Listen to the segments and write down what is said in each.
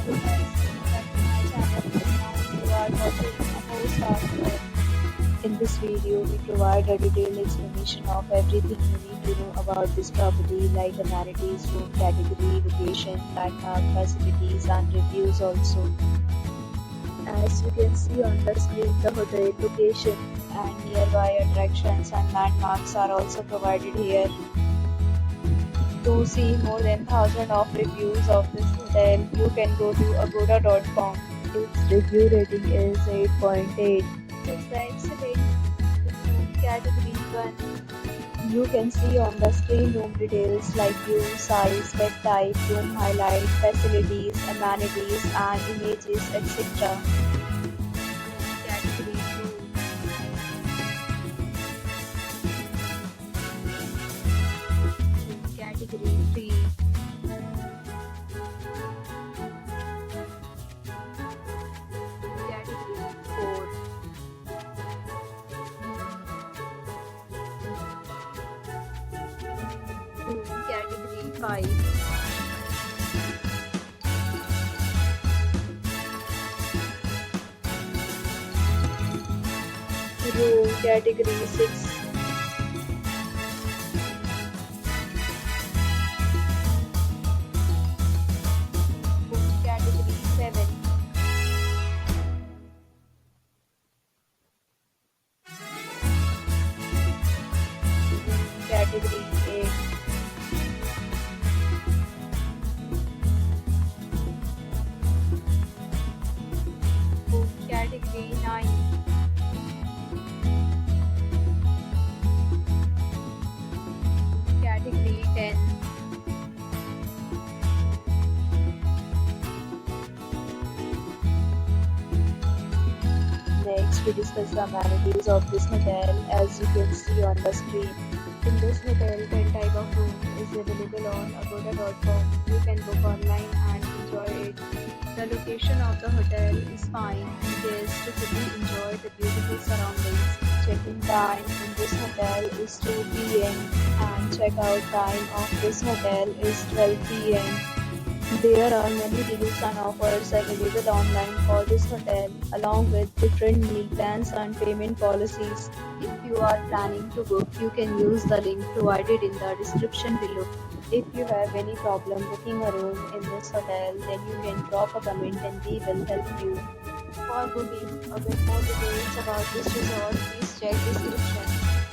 Welcome back to my channel. Now you are watching a 4-star hotel. In this video, we provide a detailed explanation of everything you need to know about this property, like amenities, room category, location, landmark, facilities, and reviews also. As you can see on the screen, the hotel location and nearby attractions and landmarks are also provided here. To see more than 1,000 of reviews of this hotel, you can go to agoda.com. Its review rating is 8.8. It's the excellent room category 1. You can see on the screen room details like view, size, bed type, room highlight, facilities, amenities, and images, etc. Room category 2. Room category 3. Category 4. Room category 5. Room category 6. Room category 7. Room category 8. Room category 9. Category 10. Next, we discuss the amenities of this hotel. As you can see on the screen, in this hotel, 10 type of room is available on agoda.com. You can book online and enjoy it. The location of the hotel is fine and guests to fully enjoy the beautiful surroundings. Check-in time in this hotel is 2 p.m. and check-out time of this hotel is 12 p.m. There are many deals and offers available online for this hotel, along with different meal plans and payment policies. If you are planning to book, you can use the link provided in the description below. If you have any problem booking a room in this hotel, then you can drop a comment and we will help you. For booking a bit more details about this resort, please check description.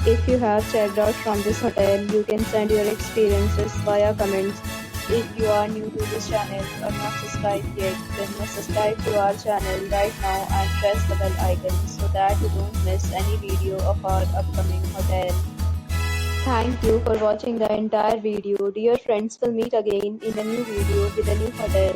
If you have checked out from this hotel, you can send your experiences via comments. If you are new to this channel or not subscribed yet, then must subscribe to our channel right now and press the bell icon so that you don't miss any video of our upcoming hotel. Thank you for watching the entire video. Dear friends, we'll meet again in a new video with a new hotel.